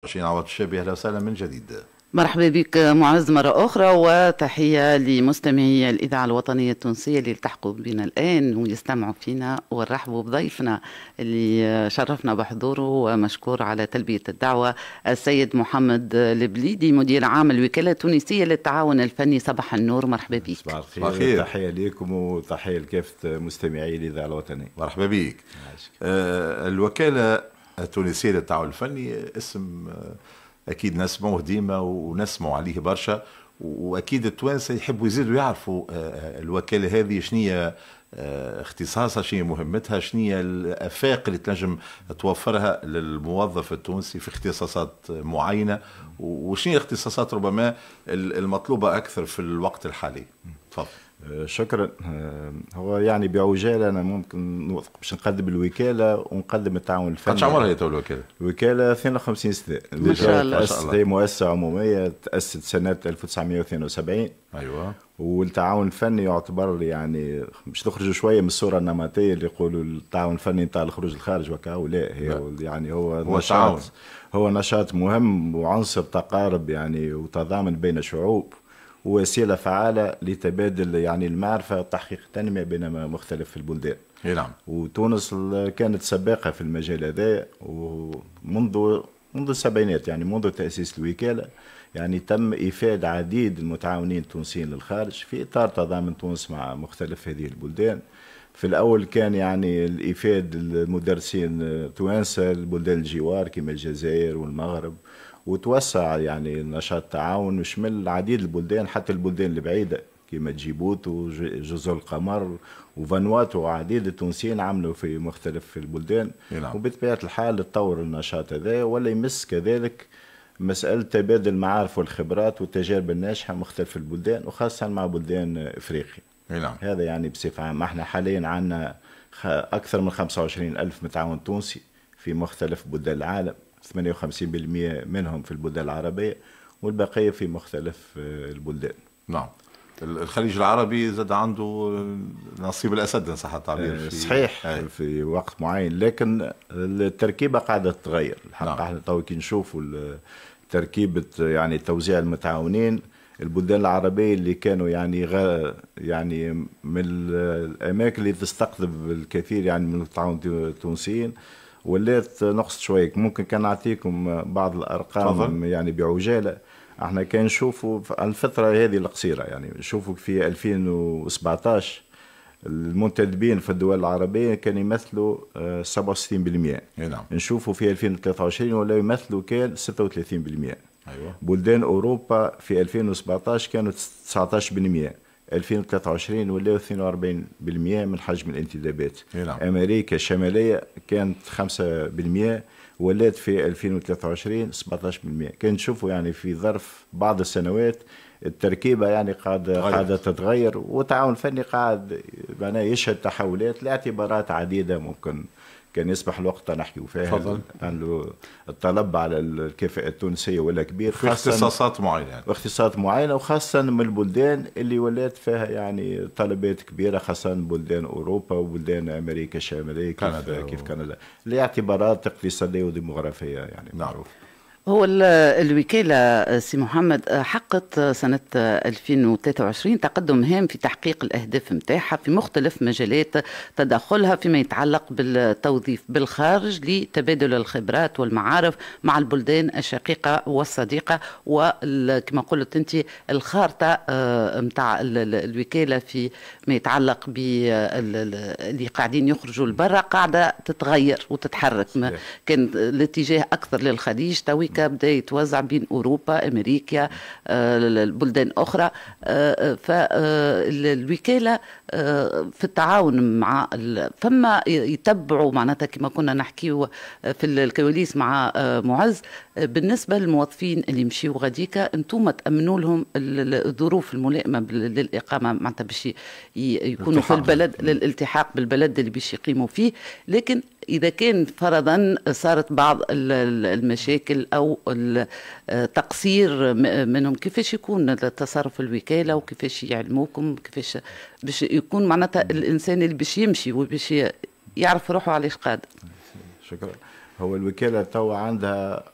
عوض الشابي، اهلا وسهلا من جديد. مرحبا بك معز مرة أخرى، وتحية لمستمعي الإذاعة الوطنية التونسية اللي التحقوا بنا الآن ويستمعوا فينا، ونرحبوا بضيفنا اللي شرفنا بحضوره ومشكور على تلبية الدعوة، السيد محمد البليدي، مدير عام الوكالة التونسية للتعاون الفني. صباح النور، مرحبا بك. صباح الخير، تحية لكم وتحية لكافة مستمعي الإذاعة الوطنية. مرحبا بك. الوكالة التونسية للتعاون الفني اسم أكيد نسمعوه ديما ونسمعوا عليه برشا، وأكيد التوانسة يحبوا يزيدوا يعرفوا الوكالة هذه شنية اختصاصها، شنية مهمتها، شنية الآفاق اللي تنجم توفرها للموظف التونسي في اختصاصات معينة، وشنية الاختصاصات ربما المطلوبة أكثر في الوقت الحالي. تفضل. شكرا. هو يعني بعجالة أنا ممكن باش نقدم الوكالة ونقدم التعاون الفني. قداش عمرها هي تو الوكالة؟ الوكالة 52 سنة. ما شاء الله. هي مؤسسة عمومية تأسست سنة 1972. أيوة. والتعاون الفني يعتبر يعني مش نخرجوا شوية من الصورة النمطية اللي يقولوا التعاون الفني نتاع الخروج الخارج وكاو، لا هي يعني هو نشاط، هو نشاط مهم وعنصر تقارب يعني وتضامن بين الشعوب، ووسيلة فعالة لتبادل يعني المعرفة وتحقيق التنمية بين مختلف البلدان. نعم. وتونس كانت سباقة في المجال هذا، ومنذ السبعينات يعني منذ تأسيس الوكالة يعني تم إيفاد عديد المتعاونين التونسيين للخارج في إطار تضامن تونس مع مختلف هذه البلدان. في الأول كان يعني الإيفاد المدرسين توانسة لبلدان الجوار كما الجزائر والمغرب، وتوسع يعني نشاط التعاون وشمل العديد البلدان حتى البلدان البعيدة كما جيبوت وجزر القمر وفانواتو، وعديد التونسيين عملوا في مختلف البلدان. وبطبيعة الحال تطور النشاط هذا ولا يمس كذلك مسألة تبادل المعارف والخبرات والتجارب الناجحة مختلف البلدان وخاصة مع بلدان إفريقيا. نعم. هذا يعني بصفة عامة. احنا حاليا عندنا أكثر من 25 ألف متعاون تونسي في مختلف بلدان العالم، 58% منهم في البلدان العربية والبقية في مختلف البلدان. نعم. الخليج العربي زاد عنده نصيب الأسد إن صح التعبير. صحيح. في وقت معين، لكن التركيبة قاعدة تتغير الحق. نعم. احنا تو كي نشوفوا تركيبة يعني توزيع المتعاونين، البلدان العربية اللي كانوا يعني من الأماكن اللي تستقطب الكثير يعني من المتعاونين التونسيين ولات نقصت شوية. ممكن كان نعطيكم بعض الأرقام. فضل. يعني بعجالة احنا كان نشوفوا الفترة هذه القصيرة يعني نشوفوا في 2017 المنتدبين في الدول العربية كانوا يمثلوا 67%. نعم. نشوفوا في 2023 ولا يمثلوا كان 36%. أيوة. بلدان أوروبا في 2017 كانوا 19%، 2023 ولاو 42% من حجم الانتدابات. نعم. أمريكا الشمالية كانت 5%، ولات في 2023 17%. كان نشوفوا يعني في ظرف بعض السنوات التركيبة يعني قاعدة تتغير، والتعاون الفني قاعد معناه يشهد تحولات لاعتبارات عديدة ممكن كان يسمح الوقت نحكيو فيها. عنده الطلب على الكفاءة التونسية ولا كبير في اختصاصات معينة يعني. اختصاصات معينة، وخاصة من البلدان اللي ولات فيها يعني طلبات كبيرة، خاصة بلدان أوروبا وبلدان أمريكا الشمالية كيف كندا لاعتبارات اقتصادية وديموغرافية يعني معروف. هو الوكالة سي محمد حققت سنة 2023 تقدم هام في تحقيق الأهداف متاعها في مختلف مجالات تدخلها فيما يتعلق بالتوظيف بالخارج لتبادل الخبرات والمعارف مع البلدان الشقيقة والصديقة، وكما قلت أنت الخارطة متاع الوكالة في ما يتعلق باللي قاعدين يخرجوا لبرا قاعدة تتغير وتتحرك. كان الاتجاه أكثر للخليج، تويك بدأ يتوزع بين أوروبا، أمريكا، البلدان أخرى. فالوكالة في التعاون مع فما يتبعوا معناتها كما كنا نحكي في الكواليس مع معز بالنسبة للموظفين اللي يمشيوا غاديكا، انتم تأمنوا لهم الظروف الملائمة للإقامة معناتها باش يكونوا في البلد للالتحاق بالبلد اللي باش يقيموا فيه. لكن إذا كان فرضا صارت بعض المشاكل أو التقصير منهم، كيفاش يكون تصرف الوكالة وكيفاش يعلموكم كيفاش باش يكون معناتها الإنسان اللي باش يمشي وباش يعرف روحه على إيش قادر؟ شكرا. هو الوكالة توا عندها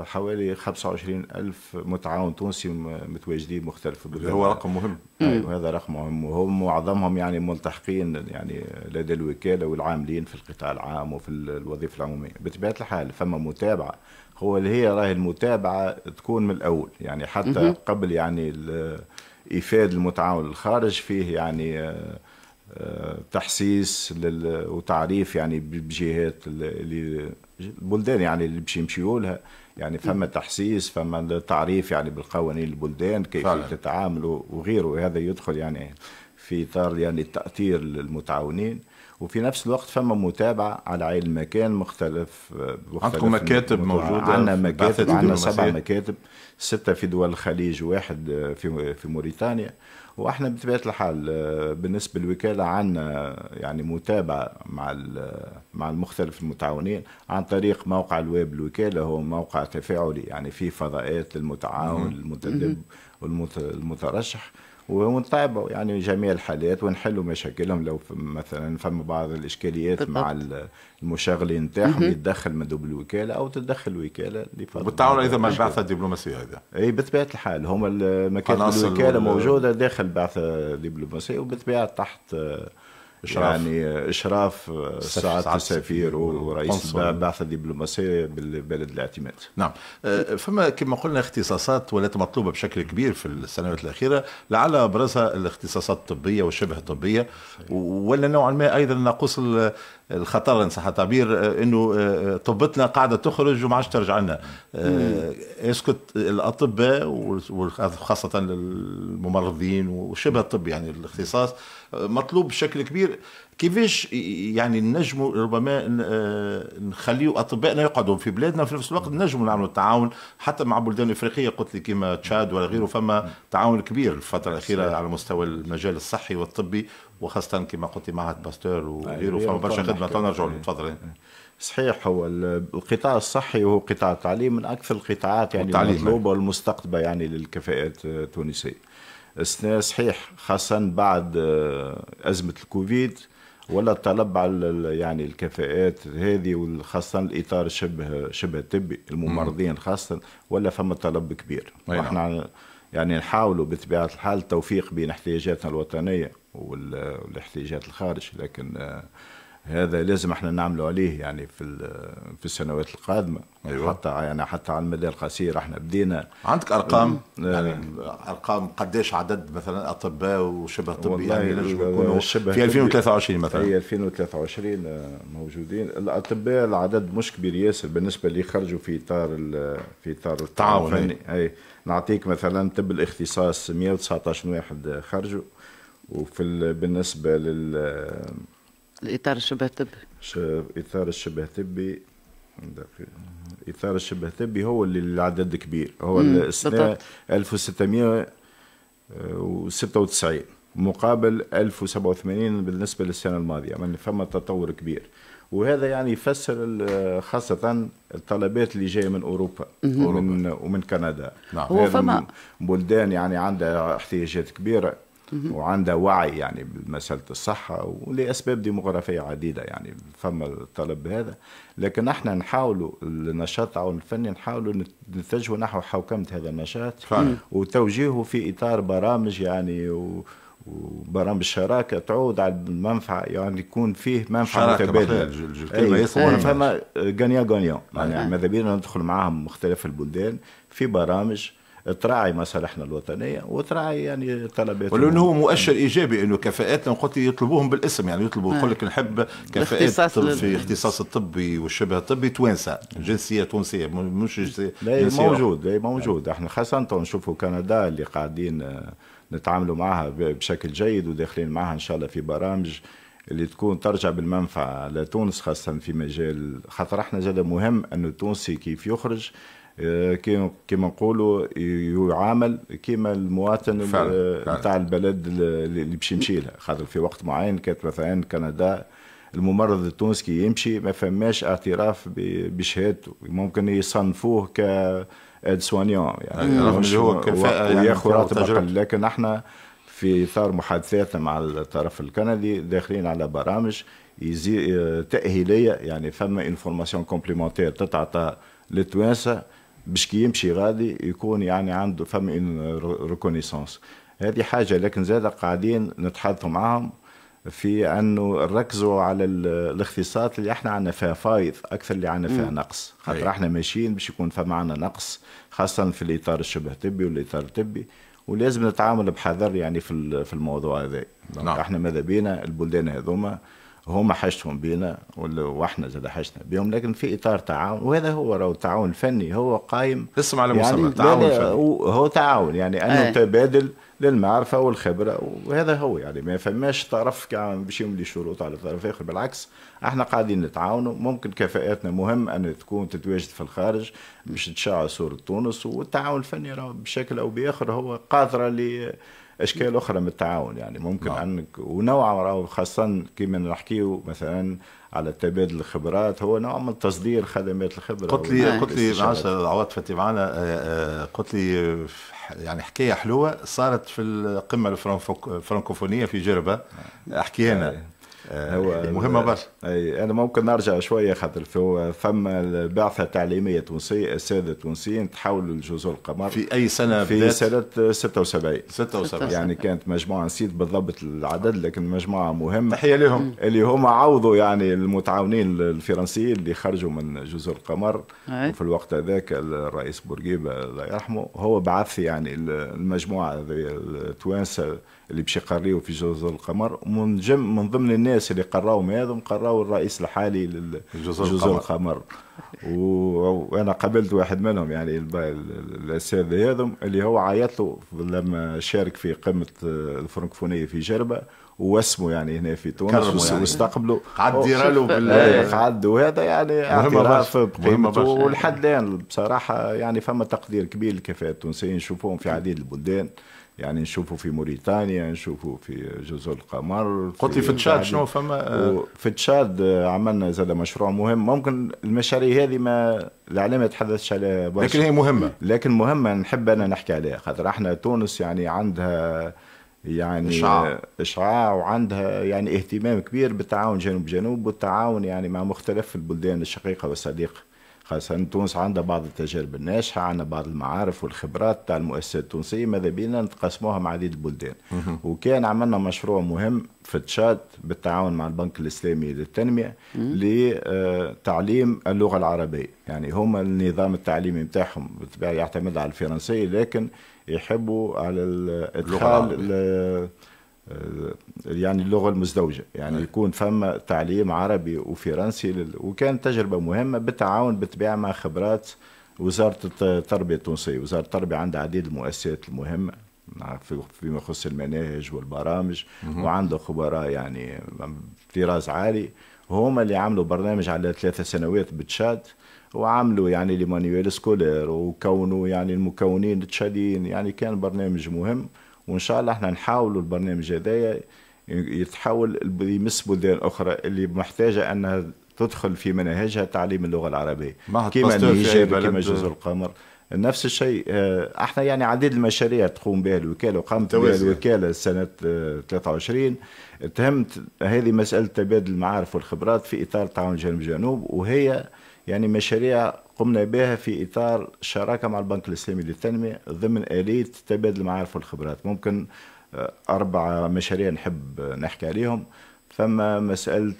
حوالي 25 ألف متعاون تونسي متواجدين مختلف البلدان. هو رقم مهم. أيوة هذا رقم مهم، وهم معظمهم يعني ملتحقين يعني لدى الوكالة والعاملين في القطاع العام وفي الوظيفة العمومية. بطبيعة الحال فما متابعة، هو اللي هي راهي المتابعة تكون من الأول يعني حتى قبل يعني إيفاد المتعاون الخارج فيه يعني تحسيس وتعريف يعني بجهات اللي البلدان يعني اللي باش يمشيوا لها، يعني فما تحسيس فما تعريف يعني بالقوانين البلدان كيف تتعاملوا وغيره. هذا يدخل يعني في اطار يعني التأثير للمتعاونين، وفي نفس الوقت فما متابعة على عين المكان مختلف. عندكم مكاتب موجودة؟ عندنا مكاتب، عندنا 7 مكاتب، 6 في دول الخليج وواحد في موريتانيا. واحنا بطبيعه الحال بالنسبه للوكاله عندنا يعني متابعه مع المختلف المتعاونين عن طريق موقع الويب الوكاله، هو موقع تفاعلي يعني فيه فضاءات للمتعاون المتدرب والمترشح، ونتابعوا يعني جميع الحالات ونحلوا مشاكلهم. لو مثلا فما بعض الاشكاليات مع المشغلين نتاعهم يتدخل مندوب الوكاله او تتدخل الوكاله بالتعاون ايضا مع البعثه الدبلوماسيه. هذا اي بطبيعه الحال هم مكاتب الوكاله موجوده داخل بعثه دبلوماسيه، وبالطبيعه تحت يعني إشراف سعادة السفير ورئيس البعثة الدبلوماسية بالبلد الاعتماد. نعم. فما كما قلنا اختصاصات ولات مطلوبة بشكل كبير في السنوات الأخيرة، لعل أبرزها الاختصاصات الطبية والشبه الطبية، ولا نوعا ما أيضا ناقص الخطر إن صح التعبير، إنه طبتنا قاعدة تخرج وما عادش ترجع لنا. اسكت الأطباء وخاصة الممرضين وشبه الطب يعني الاختصاص مطلوب بشكل كبير. كيفاش يعني نجموا ربما نخليوا اطبائنا يقعدوا في بلادنا، وفي نفس الوقت نجموا نعملوا التعاون حتى مع بلدان افريقيه قلت لي كما تشاد ولا غيره، فما تعاون كبير الفتره الاخيره على مستوى المجال الصحي والطبي، وخاصه كما قلت معهد باستور وغيره، فما برشا خدمه. نرجعوا تفضل. صحيح، هو القطاع الصحي وهو قطاع التعليم من اكثر القطاعات يعني المطلوبه والمستقطبه يعني للكفاءات التونسيه. صحيح خاصة بعد أزمة الكوفيد ولا الطلب على يعني الكفاءات هذه، وخاصة الإطار شبه الطبي الممرضين خاصة ولا فما طلب كبير. واحنا يعني نحاولوا بطبيعة الحال التوفيق بين احتياجاتنا الوطنية والاحتياجات الخارج، لكن هذا لازم احنا نعملوا عليه يعني في السنوات القادمه. أيوة. حتى على المدى القصير احنا بدينا. عندك ارقام يعني ارقام قداش عدد مثلا اطباء وشبه طبي يعني نجم يكونوا في 2023 مثلا؟ في 2023 موجودين الاطباء، العدد مش كبير ياسر بالنسبه اللي خرجوا في اطار التعاون الفني. اي نعطيك مثلا طب الاختصاص 119 واحد خرجوا، وفي بالنسبه الإطار الشبه الطبي إطار الشبه الطبي إطار الشبه الطبي هو اللي العدد كبير، هو السنة 1696 مقابل 1087 بالنسبة للسنة الماضية، يعني فما تطور كبير. وهذا يعني يفسر خاصة الطلبات اللي جاية من أوروبا ومن كندا. هو فما بلدان يعني عندها احتياجات كبيرة وعندها وعي يعني بمسألة الصحة، ولأسباب ديموغرافية عديدة يعني فما الطلب هذا. لكن احنا نحاولوا النشاط التعاون الفني نحاولوا نتجهوا نحو حوكمة هذا النشاط وتوجيهه في إطار برامج يعني وبرامج شراكة تعود على المنفعة، يعني يكون فيه منفعة متبادلة. فما غانيا يعني ماذا بينا ندخل معهم مختلف البلدان في برامج تراعي مصالحنا الوطنيه وتراعي يعني طلباتهم، ولانه هو مؤشر ايجابي انه كفاءاتنا قلت يطلبوهم بالاسم، يعني يطلبوا يقول لك نحب كفاءات في اختصاص الطبي والشبه الطبي توانسه جنسيه تونسيه مش جنسيه موجود. احنا خاصه نشوفوا كندا اللي قاعدين نتعاملوا معها بشكل جيد وداخلين معها ان شاء الله في برامج اللي تكون ترجع بالمنفعه لتونس، خاصه في مجال خاطر احنا زاد مهم انه التونسي كيف يخرج كما نقولوا يعامل كما المواطن نتاع البلد اللي باش يمشي لها. خاطر في وقت معين كانت مثلا كندا الممرض التونسي يمشي ما فماش اعتراف بشهادته، ممكن يصنفوه ك سوانيون يعني رغم اللي هو كفاءة وياخذ راتب اقل. لكن احنا في إطار محادثاتنا مع الطرف الكندي داخلين على برامج تأهيلية، يعني فما انفورماسيون كومبليمونتير تتعطى للتوانسة باش كي يمشي غادي يكون يعني عنده فما ريكونيسونس. هذه حاجة، لكن زاد قاعدين نتحدثوا معهم في أنه نركزوا على الاختصاصات اللي احنا عندنا فيها فايض أكثر اللي عندنا فيها نقص، خاطر احنا ماشيين باش يكون فما عندنا نقص خاصة في الإطار الشبه طبي والإطار الطبي، ولازم نتعامل بحذر يعني في الموضوع هذا. نعم. احنا ماذا بينا البلدان هذوما هما حاجتهم بينا واحنا زاد حاجتنا بهم، لكن في اطار تعاون، وهذا هو راهو التعاون الفني، هو قايم اسم على يعني مسمى تعاون فني. هو تعاون يعني انه تبادل للمعرفه والخبره، وهذا هو يعني ما فماش طرف باش يملي شروط على طرف اخر، بالعكس احنا قاعدين نتعاونوا. ممكن كفاءاتنا مهم ان تكون تتواجد في الخارج باش تشع صوره تونس، والتعاون الفني راهو بشكل او باخر هو قادره اشكال اخرى من التعاون، يعني ممكن انك ونوع راهو خاصه كيما نحكيو مثلا على تبادل الخبرات، هو نوع من تصدير خدمات الخبره. قلت لي معاش عوض فتي معنا، قلت لي يعني حكايه حلوه صارت في القمه الفرنكوفونيه في جربه، احكي لنا. مهمة برشا. أنا ممكن نرجع شوية، خاطر ثم البعثة التعليمية التونسية، السادة التونسيين تحولوا لجزر القمر في أي سنة؟ في سنة 76. يعني كانت مجموعة، نسيت بالضبط العدد لكن مجموعة مهمة. تحية لهم. اللي هم عوضوا يعني المتعاونين الفرنسيين اللي خرجوا من جزر القمر. وفي الوقت هذاك الرئيس بورقيبة الله يرحمه هو بعث يعني المجموعة التوانسة اللي باش يقريوا في جزر القمر، من ضمن الناس اللي قراوهم هذم قراوا الرئيس الحالي لجزر القمر. وانا قابلت واحد منهم يعني الاساتذه هذم اللي هو عيط له لما شارك في قمه الفرنكفونيه في جربه، واسمه يعني هنا في تونس واستقبلوا قعد يديروا قعد، وهذا يعني اعتراف بقيمته. ولحد الان بصراحه يعني فما تقدير كبير للكفاءه التونسيين، نشوفوهم في عديد البلدان، يعني نشوفوا في موريتانيا، نشوفوا في جزر القمر. قلت لي في تشاد شنو فما؟ في تشاد عملنا زاد مشروع مهم. ممكن المشاريع هذه ما الاعلام ما يتحدثش عليها برشا، لكن هي مهمه، لكن مهمه نحب انا نحكي عليها، خاطر احنا تونس يعني عندها يعني إشعاع وعندها يعني اهتمام كبير بالتعاون جنوب جنوب، والتعاون يعني مع مختلف البلدان الشقيقه والصديقه. خاصة تونس عندها بعض التجارب الناجحة، عندنا بعض المعارف والخبرات تاع المؤسسات التونسية، ماذا بينا نتقاسموها مع عديد البلدان. وكان عملنا مشروع مهم في تشاد بالتعاون مع البنك الإسلامي للتنمية لتعليم اللغة العربية. يعني هما النظام التعليمي متاعهم بالطبيعة يعتمد على الفرنسية، لكن يحبوا على الإدخال يعني اللغة المزدوجة، يعني يكون فما تعليم عربي وفرنسي وكان تجربة مهمة بالتعاون بالطبيعة مع خبرات وزارة التربية التونسية. وزارة التربية عندها عديد المؤسسات المهمة فيما يخص المناهج والبرامج، وعنده خبراء يعني طراز عالي، هم اللي عملوا برنامج على 3 سنوات بتشاد، وعملوا يعني لمانويل سكولير وكونوا يعني المكونين التشاديين. يعني كان برنامج مهم، وإن شاء الله احنا نحاولوا البرنامج هذايا يتحول يمس بلدان أخرى اللي محتاجة أنها تدخل في مناهجها تعليم اللغة العربية، كما نيجيريا كما جزر القمر. نفس الشيء احنا يعني عديد المشاريع تقوم بها الوكالة، وقامت بها الوكالة سنة 23. تهمت هذه مسألة تبادل المعارف والخبرات في إطار تعاون جنوب جنوب، وهي يعني مشاريع قمنا بها في إطار شراكة مع البنك الإسلامي للتنمية ضمن آلية تبادل المعارف والخبرات. ممكن 4 مشاريع نحب نحكي عليهم. ثم مسألة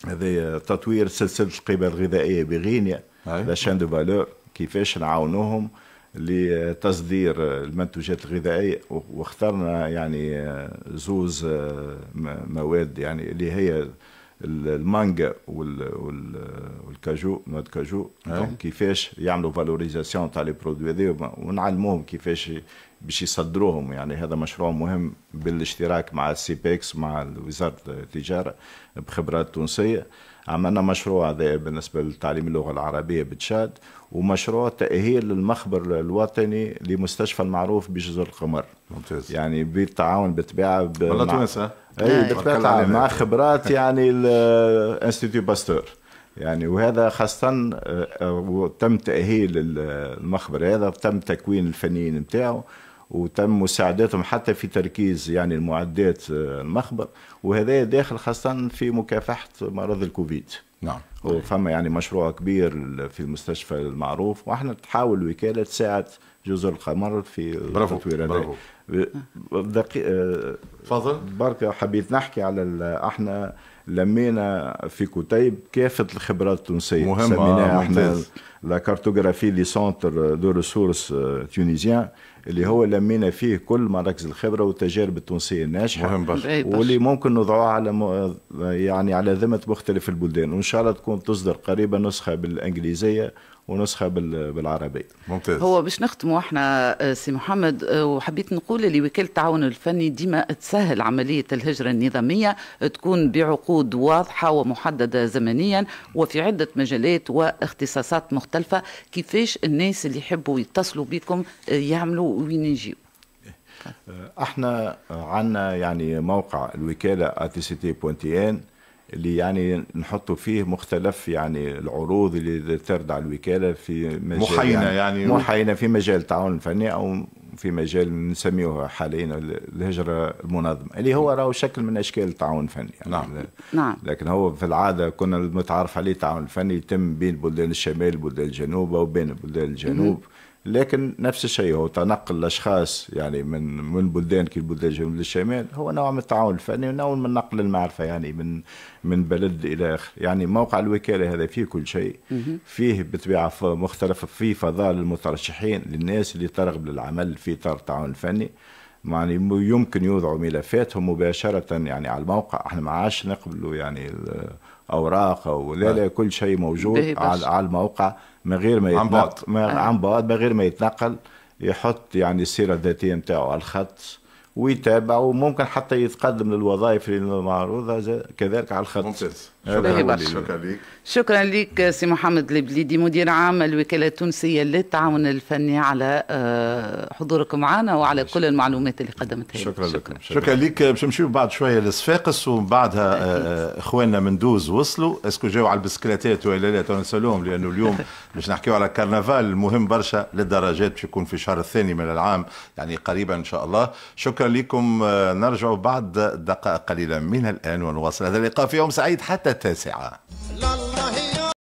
هذه تطوير سلسلة القيمة الغذائية بغينيا، لا شان دو فالور، كيفاش نعاونوهم لتصدير المنتوجات الغذائية. واخترنا يعني 2 مواد يعني اللي هي المانجا والكاجو، نواد كاجو، كيفاش يعملوا فالوريزاسيون تاع لي برودوي هذو ونعلموهم كيفاش باش يصدروهم. يعني هذا مشروع مهم بالاشتراك مع السيبكس مع وزارة التجارة بخبرات تونسية. عملنا مشروع هذا بالنسبة لتعليم اللغة العربية بتشاد، ومشروع تأهيل المخبر الوطني لمستشفى المعروف بجزر القمر. ممتاز. يعني بالتعاون بالطبيعة مع خبرات يعني الانستيتيو باستور يعني. وهذا خاصة تم تأهيل المخبر هذا، تم تكوين الفنيين نتاعو، وتم مساعدتهم حتى في تركيز يعني المعدات المخبر، وهذا داخل خاصة في مكافحة مرض الكوفيد. نعم. وفما يعني مشروع كبير في المستشفى المعروف، واحنا تحاول الوكالة تساعد جزر القمر في تطوير هذا. تفضل. بركة حبيت نحكي على احنا لمينا في كتيب كافة الخبرات التونسية، مهمة. سميناها احنا لا كارتوغرافي لي سونتر دو ريسورس تونيزيان، اللي هو لمينا فيه كل مراكز الخبرة والتجارب التونسية الناجحة، مهم برشا. واللي ممكن نضعوها على يعني على ذمة مختلف البلدان، وإن شاء الله تكون تصدر قريبا نسخة بالإنجليزية ونسخة بالعربية. ممتاز. هو باش نختموا احنا سي محمد، وحبيت نقول اللي وكالة التعاون الفني ديما تسهل عملية الهجرة النظامية، تكون بعقود واضحة ومحددة زمنيا وفي عدة مجالات واختصاصات مختلفة. كيفاش الناس اللي يحبوا يتصلوا بكم يعملوا وين يجيوا؟ احنا عندنا يعني موقع الوكالة atct.en اللي يعني نحطوا فيه مختلف يعني العروض اللي تردع الوكالة في مجال محينة محينة في مجال التعاون الفني أو في مجال نسميه حاليا الهجرة المنظمة، اللي هو راهو شكل من أشكال التعاون الفني يعني. نعم. نعم. لكن هو في العادة كنا المتعارف عليه التعاون الفني يتم بين بلدان الشمال وبلدان الجنوب أو بين بلدان الجنوب، لكن نفس الشيء هو تنقل الاشخاص يعني من بلدان كالبلدان الجنوب للشمال، هو نوع من التعاون الفني ونوع من نقل المعرفه يعني من بلد الى اخر. يعني موقع الوكاله هذا فيه كل شيء، فيه بطبيعه مختلفه، فيه فضاء للمترشحين للناس اللي ترغب للعمل في اطار التعاون الفني، يعني يمكن يوضعوا ملفاتهم مباشره يعني على الموقع. احنا ما عادش نقبلوا يعني اوراق او لا كل شيء موجود على الموقع من غير ما يتنقل عن بعد، من غير ما يتنقل، يحط يعني السيره الذاتيه نتاعو على الخط ويتابع، وممكن حتى يتقدم للوظائف المعروضه كذلك على الخط. ممتاز. شكرا لك. شكرا لك سي محمد البليدي، مدير عام الوكاله التونسيه للتعاون الفني، على حضوركم معنا وعلى كل المعلومات اللي قدمتها. شكرا لكم. شكرا لك. باش نمشيو بعد شويه لصفاقس، ومن بعدها اخواننا من دوز وصلوا. اسكو جاوا على البسكليتات ولا لا؟ تنسالوهم، لانه اليوم باش نحكيو على الكرنفال المهم برشا للدراجات، باش يكون في الشهر الثاني من العام يعني قريبا ان شاء الله. شكرا لكم. نرجع بعد دقائق قليله من الان ونواصل هذا اللقاء في يوم سعيد حتى 9.